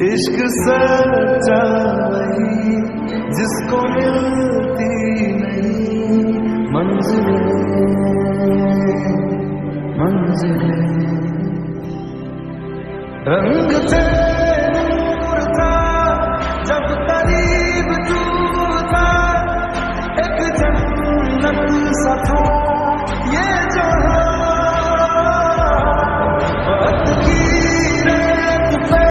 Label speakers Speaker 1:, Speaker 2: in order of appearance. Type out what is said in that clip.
Speaker 1: इश्क सच्चा वही जिसको मिलती नहीं मंजिलें मंजिलें। रंग थे